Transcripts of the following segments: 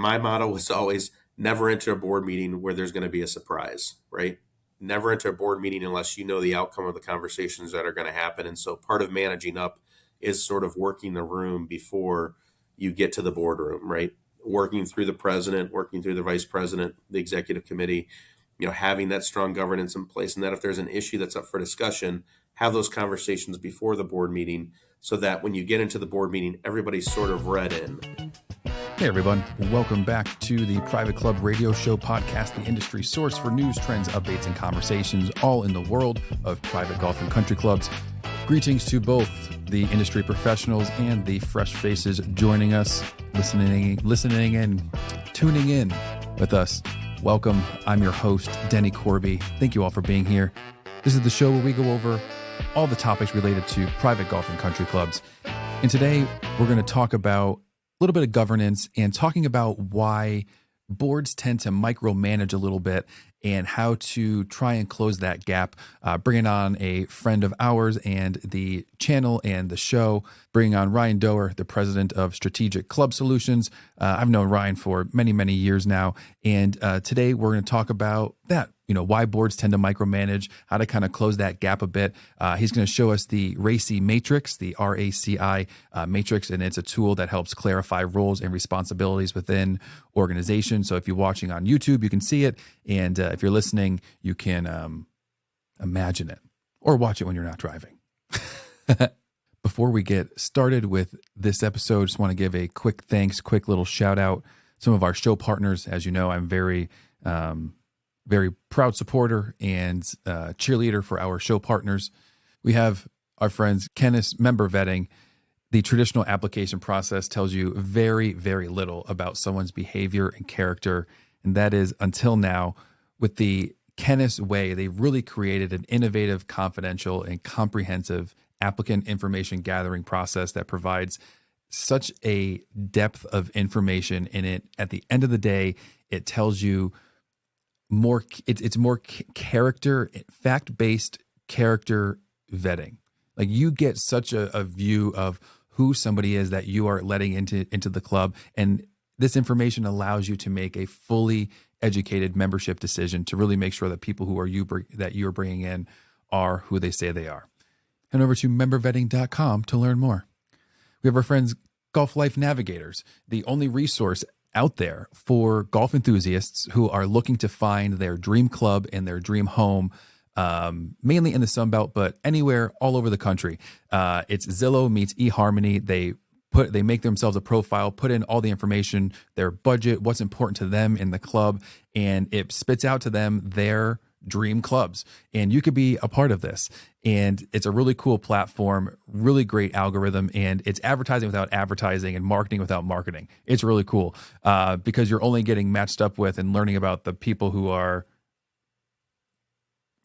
My motto was always never enter a board meeting where there's going to be a surprise, right? Never enter a board meeting unless you know the outcome of the conversations that are going to happen. And so part of managing up is sort of working the room before you get to the boardroom, right? Working through the president, working through the vice president, the executive committee, having that strong governance in place. And that if there's an issue that's up for discussion, have those conversations before the board meeting so that when you get into the board meeting, everybody's sort of read in. Hey everyone, welcome back to the Private Club Radio Show podcast, the industry source for news, trends, updates, and conversations all in the world of private golf and country clubs. Greetings to both the industry professionals and the fresh faces joining us, listening and tuning in with us. Welcome. I'm your host, Denny Corby. Thank you all for being here. This is the show where we go over all the topics related to private golf and country clubs. And today we're going to talk about a little bit of governance and talking about why boards tend to micromanage a little bit and how to try and close that gap. Bringing on a friend of ours and the channel and the show, bringing on Ryan Doerr, the president of Strategic Club Solutions. I've known Ryan for many, many years now. And today we're going to talk about that. Why boards tend to micromanage, how to kind of close that gap a bit. He's going to show us the RACI matrix, the RACI matrix, and it's a tool that helps clarify roles and responsibilities within organizations. So if you're watching on YouTube, you can see it. And if you're listening, you can imagine it or watch it when you're not driving. Before we get started with this episode, just want to give a quick little shout out. Some of our show partners, as you know, I'm very proud supporter and cheerleader for our show partners. We have our friends Kennis Member Vetting. The traditional application process tells you very, very little about someone's behavior and character. And that is until now. With the Kennis Way, they've really created an innovative, confidential, and comprehensive applicant information gathering process that provides such a depth of information in it. At the end of the day, it tells you more, it's more character, fact-based character vetting. Like you get such a view of who somebody is that you are letting into the club. And this information allows you to make a fully educated membership decision to really make sure that people that you're bringing in are who they say they are. Head over to membervetting.com to learn more. We have our friends Golf Life Navigators, the only resource out there for golf enthusiasts who are looking to find their dream club and their dream home, mainly in the Sun Belt, but anywhere all over the country. It's Zillow meets eHarmony. They make themselves a profile, put in all the information, their budget, what's important to them in the club, and it spits out to them their dream clubs. And you could be a part of this. And it's a really cool platform, really great algorithm, and it's advertising without advertising and marketing without marketing. It's really cool because you're only getting matched up with and learning about the people who are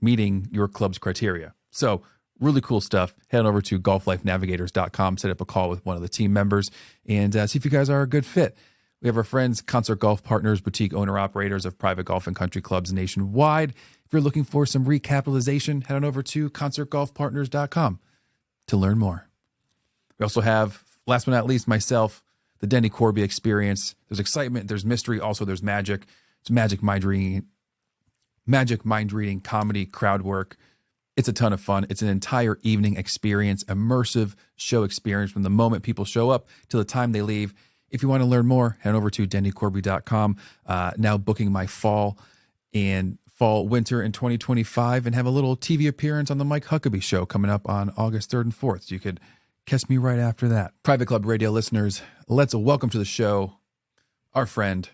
meeting your club's criteria. So really cool stuff. Head on over to golflifenavigators.com, set up a call with one of the team members, and see if you guys are a good fit. We have our friends, Concert Golf Partners, boutique owner-operators of private golf and country clubs nationwide. If you're looking for some recapitalization, head on over to concertgolfpartners.com to learn more. We also have, last but not least, myself, the Denny Corby Experience. There's excitement, there's mystery, also there's magic. It's magic mind reading, comedy, crowd work. It's a ton of fun. It's an entire evening experience, immersive show experience from the moment people show up to the time they leave. If you want to learn more, head over to dennycorby.com. Now booking my fall, winter in 2025, and have a little TV appearance on the Mike Huckabee Show coming up on August 3rd and 4th. So you could catch me right after that. Private Club Radio listeners, let's welcome to the show our friend,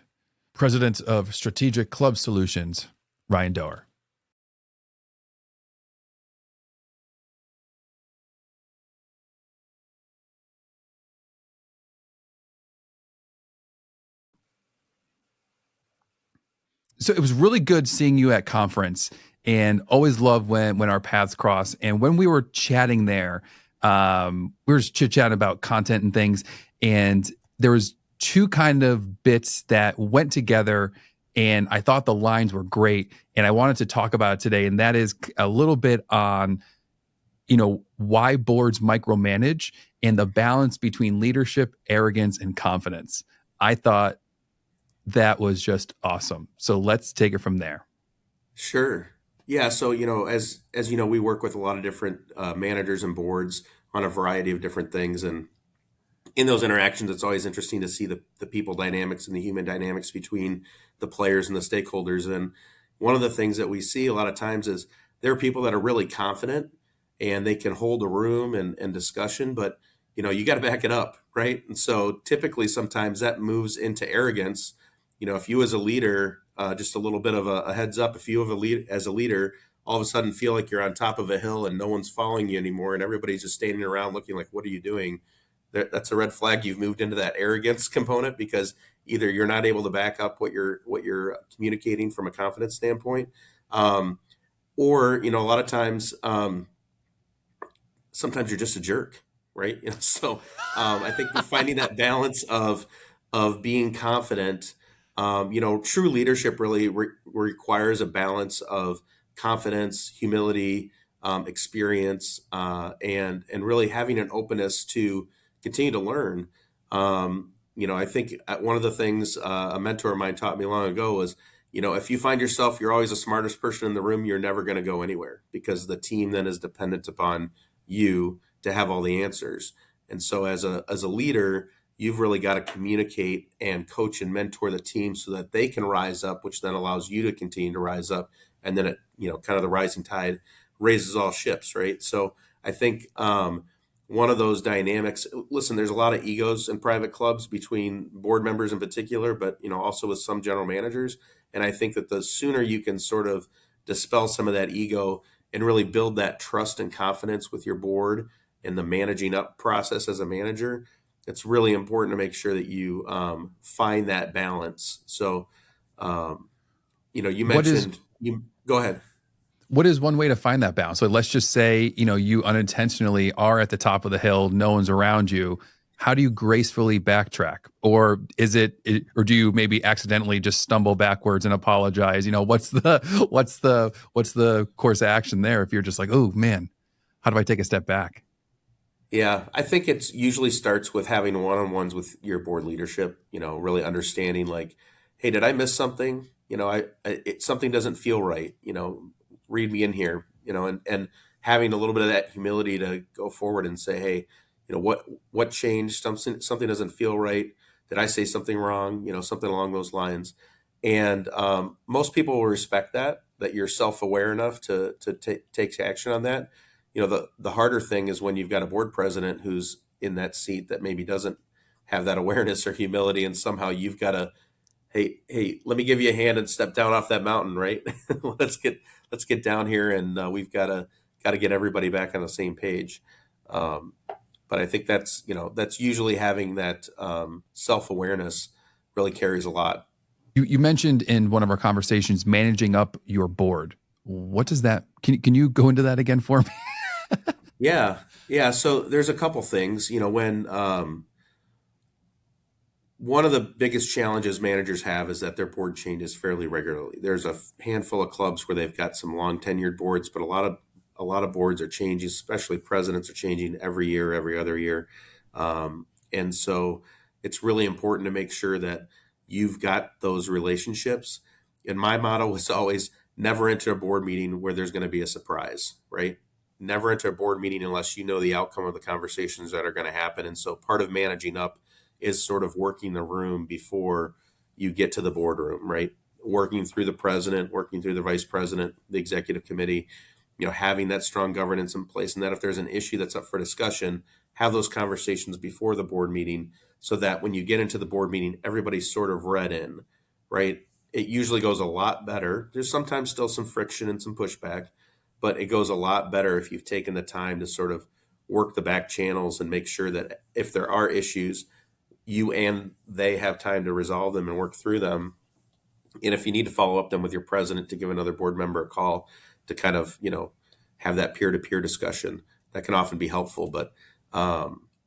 president of Strategic Club Solutions, Ryan Doerr. So it was really good seeing you at conference, and always love when our paths cross. And when we were chatting there, we were just chit-chatting about content and things, and there was two kind of bits that went together, and I thought the lines were great, and I wanted to talk about it today, and that is a little bit on, why boards micromanage and the balance between leadership, arrogance, and confidence. I thought That was just awesome. So let's take it from there. Sure. Yeah. So, as you know, we work with a lot of different managers and boards on a variety of different things. And in those interactions, it's always interesting to see the people dynamics and the human dynamics between the players and the stakeholders. And one of the things that we see a lot of times is there are people that are really confident and they can hold a room and discussion, but you got to back it up, right? And so typically sometimes that moves into arrogance. If you as a leader, just a little bit of a heads up, if you have a lead as a leader, all of a sudden feel like you're on top of a hill and no one's following you anymore, and everybody's just standing around looking like, what are you doing? That's a red flag. You've moved into that arrogance component because either you're not able to back up what you're communicating from a confidence standpoint, um, or a lot of times, sometimes you're just a jerk, right? So I think finding that balance of being confident. True leadership really requires a balance of confidence, humility, experience, and really having an openness to continue to learn. I think one of the things a mentor of mine taught me long ago was, if you find yourself you're always the smartest person in the room, you're never going to go anywhere because the team then is dependent upon you to have all the answers. And so as a leader, you've really got to communicate and coach and mentor the team so that they can rise up, which then allows you to continue to rise up. And then kind of the rising tide raises all ships, right? So I think one of those dynamics, listen, there's a lot of egos in private clubs between board members in particular, but also with some general managers. And I think that the sooner you can sort of dispel some of that ego and really build that trust and confidence with your board and the managing up process as a manager, it's really important to make sure that you find that balance. So, you What is mentioned, you go ahead. what is one way to find that balance? So let's just say, you unintentionally are at the top of the hill, no one's around you. How do you gracefully backtrack? Or or do you maybe accidentally just stumble backwards and apologize? What's the course of action there if you're just like, oh man, how do I take a step back? Yeah, I think it's usually starts with having one-on-ones with your board leadership, really understanding like, hey, did I miss something? Something doesn't feel right, read me in here, and having a little bit of that humility to go forward and say, hey, what changed? Something doesn't feel right. Did I say something wrong? Something along those lines. And most people will respect that you're self-aware enough to take action on that. The harder thing is when you've got a board president who's in that seat that maybe doesn't have that awareness or humility, and somehow you've got to, hey, let me give you a hand and step down off that mountain, right? let's get down here, and we've got to get everybody back on the same page. um, but I think that's usually having that self-awareness really carries a lot. You mentioned in one of our conversations managing up your board. What does that? Can you go into that again for me? Yeah, yeah, so there's a couple things, when one of the biggest challenges managers have is that their board changes fairly regularly. There's a handful of clubs where they've got some long tenured boards, but a lot of boards are changing, especially presidents are changing every year, every other year. And so it's really important to make sure that you've got those relationships. And my motto was always never enter a board meeting where there's going to be a surprise, right? Never enter a board meeting unless you know the outcome of the conversations that are going to happen. And so part of managing up is sort of working the room before you get to the boardroom, right? Working through the president, working through the vice president, the executive committee, having that strong governance in place. And that if there's an issue that's up for discussion, have those conversations before the board meeting so that when you get into the board meeting, everybody's sort of read in, right? It usually goes a lot better. There's sometimes still some friction and some pushback, but it goes a lot better if you've taken the time to sort of work the back channels and make sure that if there are issues, you and they have time to resolve them and work through them. And if you need to follow up them with your president to give another board member a call to kind of, have that peer-to-peer discussion, that can often be helpful. But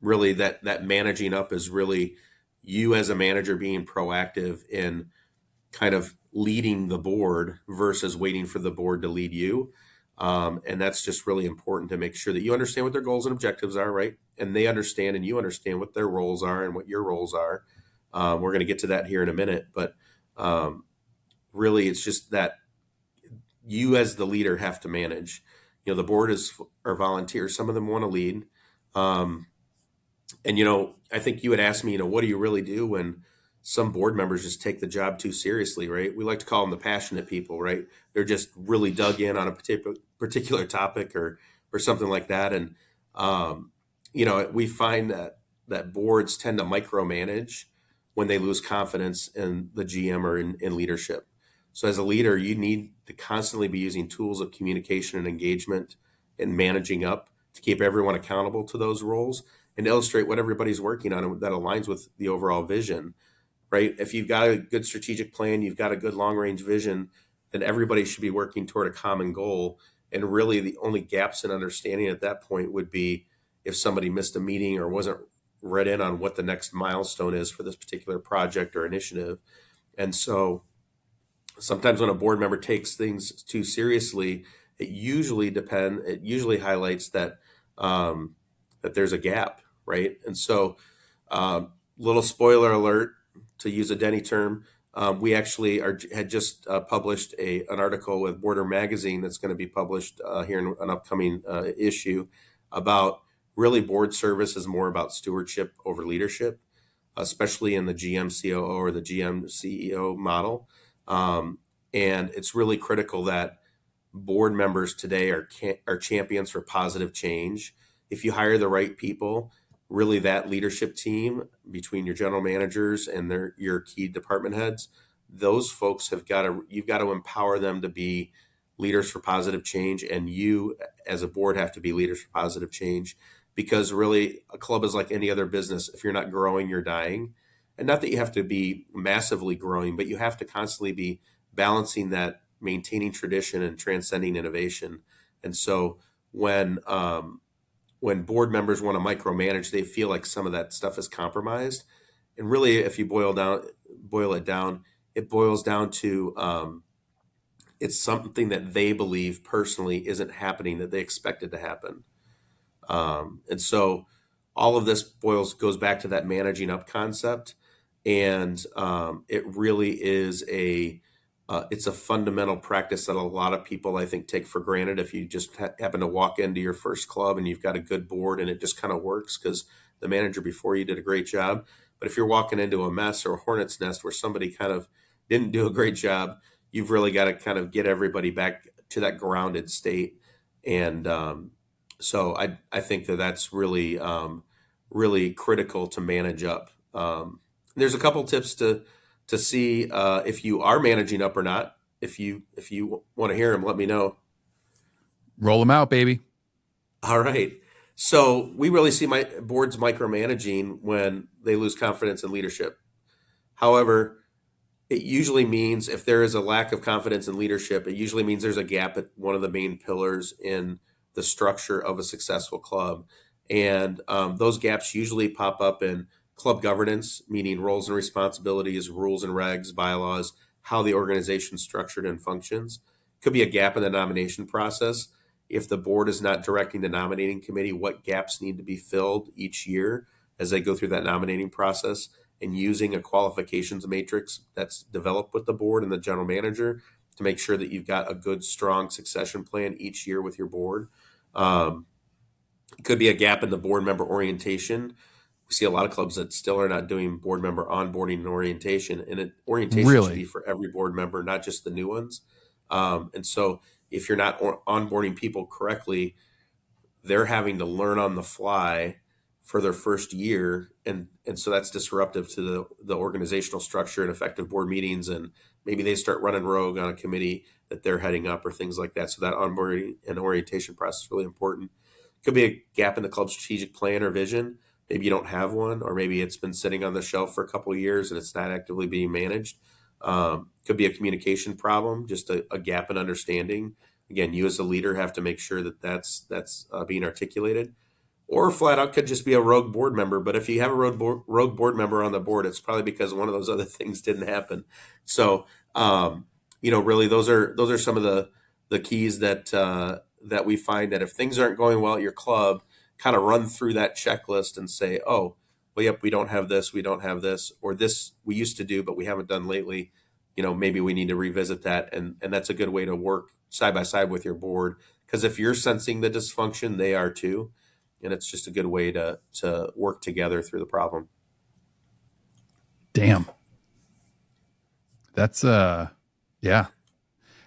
really that managing up is really you as a manager being proactive in kind of leading the board versus waiting for the board to lead you. And that's just really important to make sure that you understand what their goals and objectives are, right? And they understand and you understand what their roles are and what your roles are. We're going to get to that here in a minute, but Really, it's just that you as the leader have to manage. The board are volunteers. Some of them want to lead. Um, and I think you had asked me, what do you really do when some board members just take the job too seriously, right? We like to call them the passionate people, right? They're just really dug in on a particular topic or something like that. And we find that boards tend to micromanage when they lose confidence in the GM or in leadership. So as a leader, you need to constantly be using tools of communication and engagement and managing up to keep everyone accountable to those roles and illustrate what everybody's working on that aligns with the overall vision, right? If you've got a good strategic plan, you've got a good long range vision, then everybody should be working toward a common goal. And really, the only gaps in understanding at that point would be if somebody missed a meeting or wasn't read in on what the next milestone is for this particular project or initiative. And so sometimes when a board member takes things too seriously, it usually highlights that there's a gap, right? And so, little spoiler alert, to use a Denny term, we actually had just published an article with Border Magazine that's going to be published here in an upcoming issue about really board service is more about stewardship over leadership, especially in the GM COO or the GM CEO model. Um, and it's really critical that board members today are champions for positive change. If you hire the right people, really that leadership team between your general managers and your key department heads, those folks you've got to empower them to be leaders for positive change, and you as a board have to be leaders for positive change, because really a club is like any other business. If you're not growing, you're dying. And not that you have to be massively growing, but you have to constantly be balancing that, maintaining tradition and transcending innovation. And so when board members want to micromanage, they feel like some of that stuff is compromised. And really, if you boil it down, it boils down to it's something that they believe personally isn't happening that they expected to happen. And so all of this goes back to that managing up concept, and it really is it's a fundamental practice that a lot of people, I think, take for granted. If you just happen to walk into your first club and you've got a good board and it just kind of works because the manager before you did a great job. But if you're walking into a mess or a hornet's nest where somebody kind of didn't do a great job, you've really got to kind of get everybody back to that grounded state. And so I think that's really critical to manage up. There's a couple tips to see if you are managing up or not. If you want to hear them, let me know. Roll them out, baby. All right. So we really see my boards micromanaging when they lose confidence in leadership. However, it usually means if there is a lack of confidence in leadership, it usually means there's a gap at one of the main pillars in the structure of a successful club. And those gaps usually pop up in club governance, meaning roles and responsibilities, rules and regs, bylaws, how the organization is structured and functions. Could be a gap in the nomination process. If the board is not directing the nominating committee what gaps need to be filled each year as they go through that nominating process, and using a qualifications matrix that's developed with the board and the general manager to make sure that you've got a good, strong succession plan each year with your board. Um, it could be a gap in the board member orientation. We see a lot of clubs that still are not doing board member onboarding and orientation, and orientation should be Really? for every board member, not just the new ones. And so if you're not onboarding people correctly, they're having to learn on the fly for their first year, and so that's disruptive to the organizational structure and effective board meetings, and maybe they start running rogue on a committee that they're heading up or things like that. So that onboarding and orientation process is really important. Could be a gap in the club's strategic plan or vision. Maybe you don't have one, or maybe it's been sitting on the shelf for a couple of years and it's not actively being managed. Could be a communication problem, just a gap in understanding. Again, you as a leader have to make sure that that's being articulated, or flat out could just be a rogue board member. But if you have a rogue board member on the board, it's probably because one of those other things didn't happen. So, really, those are some of the keys that we find, that if things aren't going well at your club, kind of run through that checklist and say, oh, well, yep, we don't have this, or this we used to do, but we haven't done lately. maybe we need to revisit that. And that's a good way to work side by side with your board. Because if you're sensing the dysfunction, they are too. And it's just a good way to work together through the problem. Damn. That's yeah.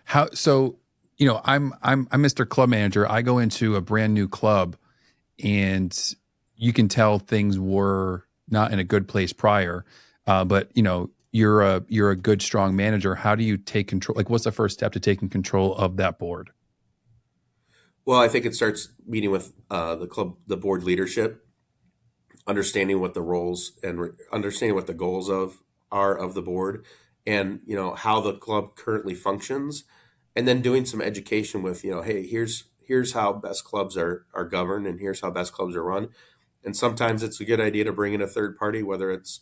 How so, I'm Mr. Club Manager. I go into a brand new club and you can tell things were not in a good place prior. But you're a good strong manager. How do you take control? Like, what's the first step to taking control of that board? Well, I think it starts meeting with the board leadership, understanding what the roles and understanding what the goals are of the board, and how the club currently functions, and then doing some education with hey, here's how best clubs are governed, and here's how best clubs are run. And sometimes it's a good idea to bring in a third party, whether it's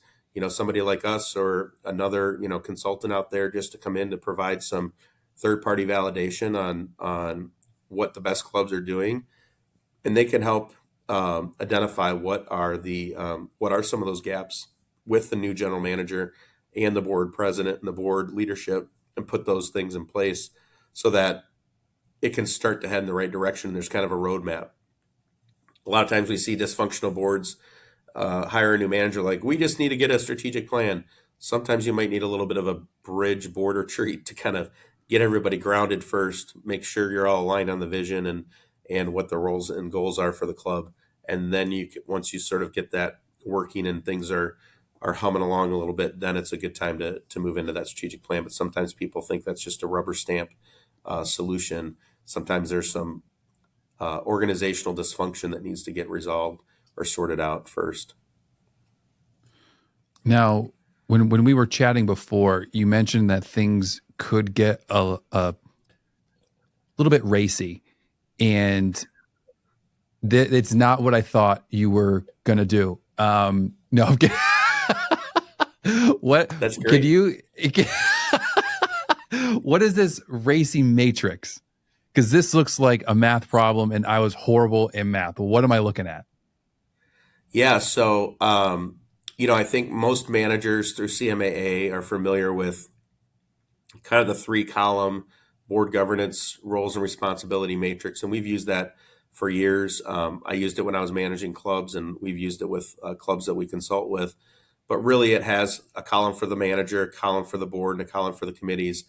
somebody like us or another consultant out there, just to come in to provide some third party validation on what the best clubs are doing, and they can help identify what are some of those gaps with the new general manager and the board president and the board leadership, and put those things in place so that it can start to head in the right direction. There's kind of a roadmap. A lot of times we see dysfunctional boards hire a new manager, like, we just need to get a strategic plan. Sometimes you might need a little bit of a bridge board retreat to kind of get everybody grounded first, make sure you're all aligned on the vision and what the roles and goals are for the club. And then once you sort of get that working and things are humming along a little bit, then it's a good time to move into that strategic plan. But sometimes people think that's just a rubber stamp solution. Sometimes there's some organizational dysfunction that needs to get resolved or sorted out first. Now, when we were chatting before, you mentioned that things could get a little bit racy, and it's not what I thought you were gonna do. No, I'm kidding. What That's can great. you? What is this racy matrix? Because this looks like a math problem, and I was horrible in math. What am I looking at? Yeah, so I think most managers through CMAA are familiar with kind of the three column board governance roles and responsibility matrix, and we've used that for years. I used it when I was managing clubs, and we've used it with clubs that we consult with. But really, it has a column for the manager, a column for the board, and a column for the committees.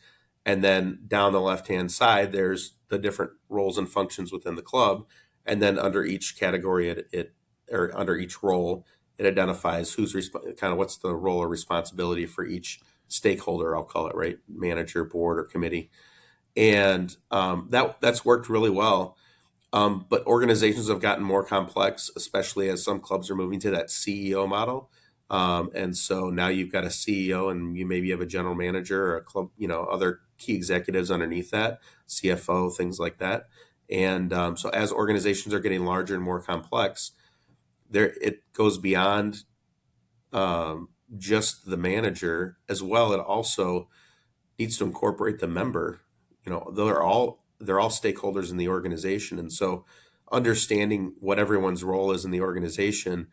And then down the left hand side, there's the different roles and functions within the club. And then under each category, or under each role, it identifies kind of what's the role or responsibility for each stakeholder. I'll call it, right, manager, board, or committee. And that's worked really well. But organizations have gotten more complex, especially as some clubs are moving to that CEO model. And so now you've got a CEO, and you maybe have a general manager or a club, other key executives underneath that, CFO, things like that. And so as organizations are getting larger and more complex, it goes beyond just the manager as well. It also needs to incorporate the member. They're all stakeholders in the organization, and so understanding what everyone's role is in the organization,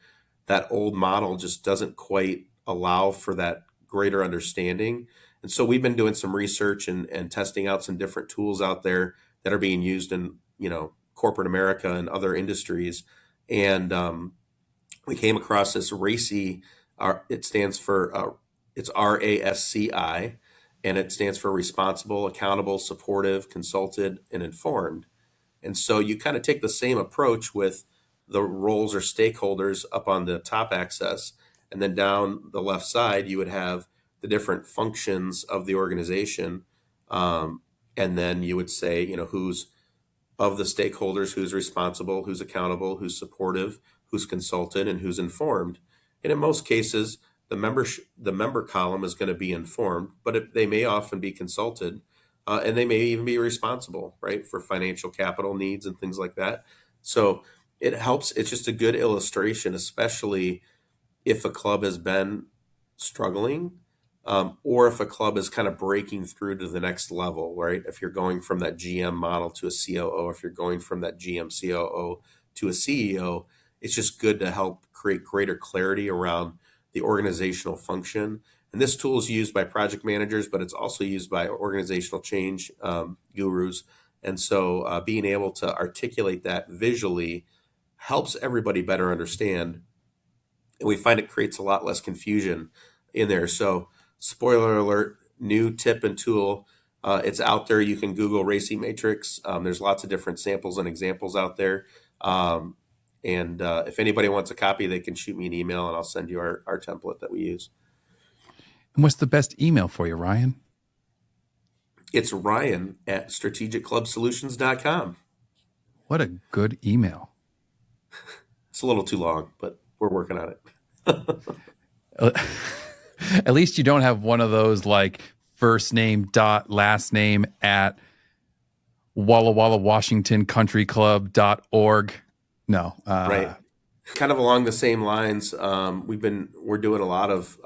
that old model just doesn't quite allow for that greater understanding. And so we've been doing some research and testing out some different tools out there that are being used in corporate America and other industries. And we came across this RACI. It stands for it's RASCI, and it stands for responsible, accountable, supportive, consulted, and informed. And so you kind of take the same approach with the roles or stakeholders up on the top axis, and then down the left side you would have the different functions of the organization, and then you would say who's of the stakeholders, who's responsible, who's accountable, who's supportive, who's consulted, and who's informed. And in most cases, the member column is going to be informed, but they may often be consulted, and they may even be responsible, right, for financial capital needs and things like that. So it helps. It's just a good illustration, especially if a club has been struggling, or if a club is kind of breaking through to the next level, right? If you're going from that GM model to a COO, if you're going from that GM COO to a CEO, it's just good to help create greater clarity around the organizational function, And this tool is used by project managers, but it's also used by organizational change gurus. And so being able to articulate that visually helps everybody better understand. And we find it creates a lot less confusion in there. So, spoiler alert, new tip and tool. It's out there. You can Google RACI Matrix. There's lots of different samples and examples out there. And if anybody wants a copy, they can shoot me an email and I'll send you our template that we use. And what's the best email for you, Ryan? It's Ryan at strategicclubsolutions.com. What a good email. It's a little too long, but we're working on it. At least you don't have one of those like first name dot last name at Walla Walla Washington Country Club.org. No. Right. Kind of along the same lines, we're doing a lot of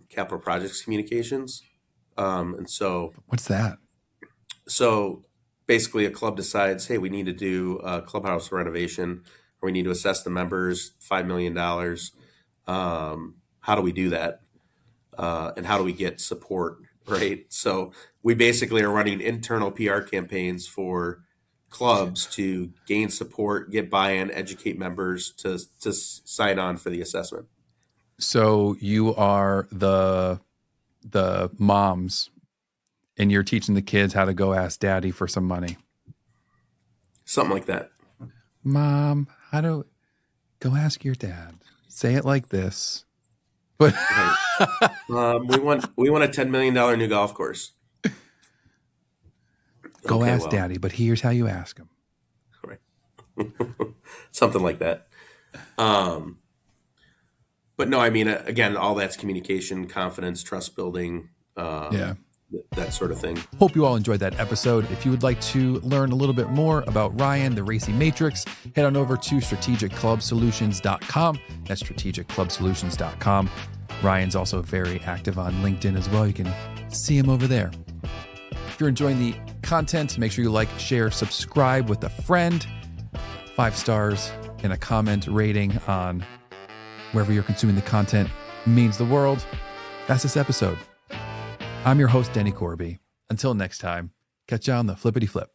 capital projects communications. And so what's that? So basically a club decides, hey, we need to do a clubhouse renovation, or we need to assess the members, $5 million. How do we do that? And how do we get support, right? So we basically are running internal PR campaigns for clubs to gain support, get buy-in, educate members to sign on for the assessment. So you are the moms, and you're teaching the kids how to go ask daddy for some money. Something like that. Mom, how to go ask your dad. Say it like this. But right. we want a $10 million new golf course. Go ask daddy, but here's how you ask him. Right. Something like that. But no, I mean, again, all that's communication, confidence, trust building, that sort of thing. Hope you all enjoyed that episode. If you would like to learn a little bit more about Ryan, the RACI Matrix, head on over to strategicclubsolutions.com. That's strategicclubsolutions.com. Ryan's also very active on LinkedIn as well. You can see him over there. If you're enjoying the content, make sure you like, share, subscribe with a friend. 5 stars and a comment rating on wherever you're consuming the content means the world. That's this episode. I'm your host, Denny Corby. Until next time, catch you on the flippity flip.